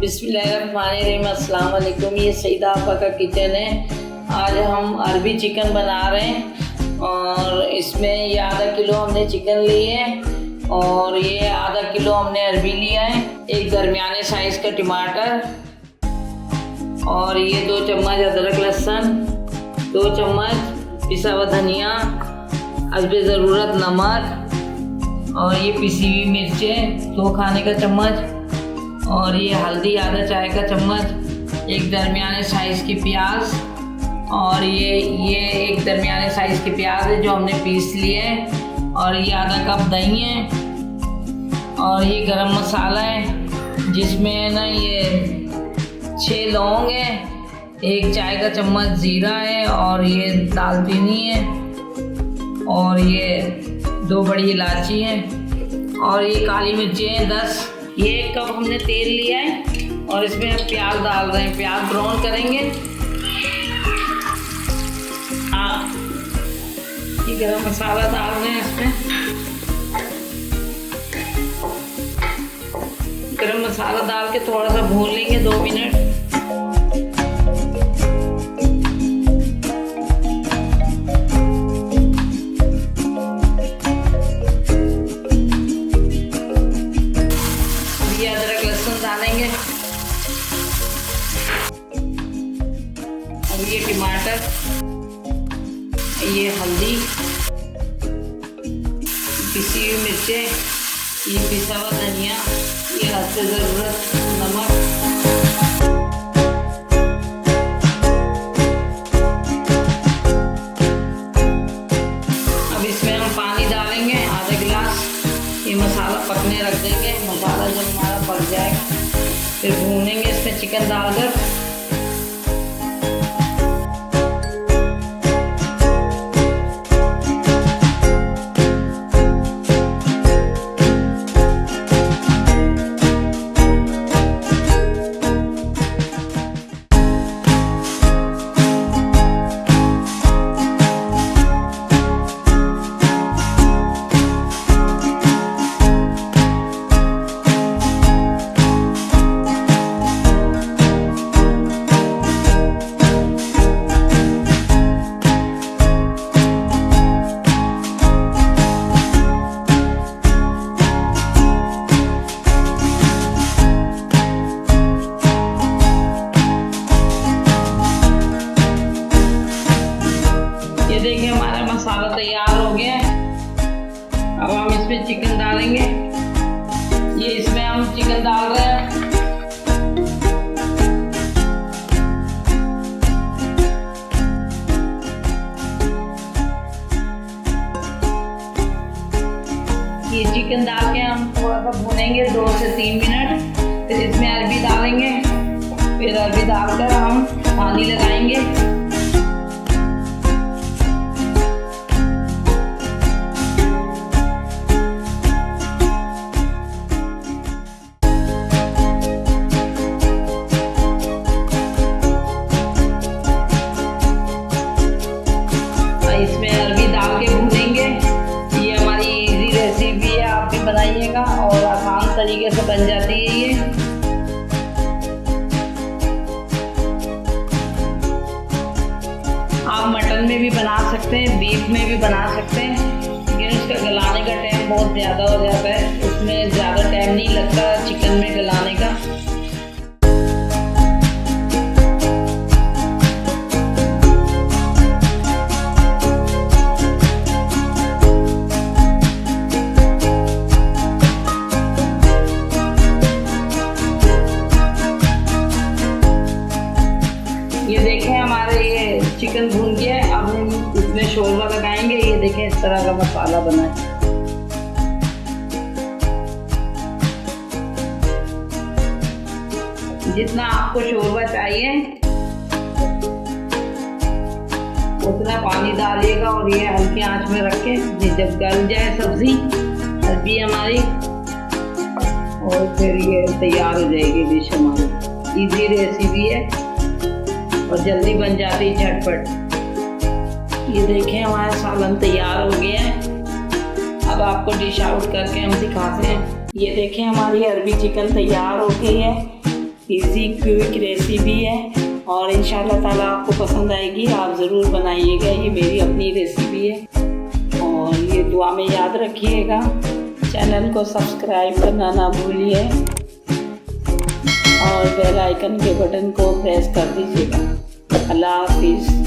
बिस्मिल्लाहिर्रहमानिर्रहीम, अस्सलाम वालेकुम। ये सईदा आपा का किचन है। आज हम अरबी चिकन बना रहे हैं और इसमें ये आधा किलो हमने चिकन ली है और ये आधा किलो हमने अरबी लिया है, एक दरमियाने साइज़ का टमाटर और ये 2 चम्मच अदरक लहसुन, 2 चम्मच पिसा धनिया, हस्बे ज़रूरत नमक और ये पिसी हुई मिर्चें 2 खाने का चम्मच और ये हल्दी आधा चाय का चम्मच, एक दरमियाने साइज़ की प्याज और ये एक दरमियाने साइज़ की प्याज है जो हमने पीस लिए है और ये आधा कप दही है और ये गरम मसाला है जिसमें ना ये 6 लौंग है, 1 चाय का चम्मच ज़ीरा है और ये दालचीनी है और ये 2 बड़ी इलायची है और ये काली मिर्ची है 10। ये 1 कप हमने तेल लिया है और इसमें अब प्याज डाल रहे हैं, प्याज ब्राउन करेंगे। ये गरम मसाला डाल रहे हैं इसमें, गरम मसाला डाल के थोड़ा सा भून लेंगे 2 मिनट। अदरक लहसुन डालेंगे, अब ये टमाटर, ये हल्दी, पिसी हुई मिर्चें, ये पिसा हुआ धनिया, ये हस्बे ज़रूरत नमक, अब इसमें हम पानी डालेंगे आधा गिलास। ये मसाला पकने रख देंगे, मसाला जब हमारा पक जाएगा फिर भूनेंगे इसमें चिकन डालकर। देखिए हमारा मसाला तैयार हो गया है। अब हम इसमें चिकन डालेंगे। ये इसमें हम चिकन डाल रहे हैं। ये चिकन डाल के हम थोड़ा सा भूनेंगे 2 से 3 मिनट। फिर इसमें अरबी डालेंगे, फिर अरबी डालकर हम पानी लगाएंगे। इसमें अरबी डाल के भूनेंगे। ये हमारी इजी रेसिपी है, आप भी बनाइएगा और आसान तरीके से बन जाती है ये। आप मटन में भी बना सकते हैं, बीफ में भी बना सकते हैं, लेकिन उसका गलाने का टाइम बहुत ज़्यादा हो जाता है, उसमें ज़्यादा टाइम नहीं लगता चिकन में गलाने का। ये देखें हमारे ये चिकन भून गया है। अब हम इसमें शोरबा लगाएंगे। ये देखें इस तरह का मसाला बना है। जितना आपको शोरबा चाहिए उतना पानी डालिएगा और ये हल्की आंच में रखें। जब गल जाए सब्जी अरबी हमारी और फिर ये तैयार हो जाएगी डिश हमारी। इजी रेसिपी है और जल्दी बन जाती है झटपट। ये देखें हमारा सालन तैयार हो गया है। अब आपको डिश आउट करके हम दिखाते हैं। ये देखें हमारी अरबी चिकन तैयार हो गई है। इजी क्विक रेसिपी है और इंशाल्लाह ताला आपको पसंद आएगी। आप ज़रूर बनाइएगा, ये मेरी अपनी रेसिपी है और ये दुआ में याद रखिएगा। चैनल को सब्सक्राइब करना ना भूलिए और बेल आइकन के बटन को प्रेस कर दीजिएगा। अल्लाह हाफिज़।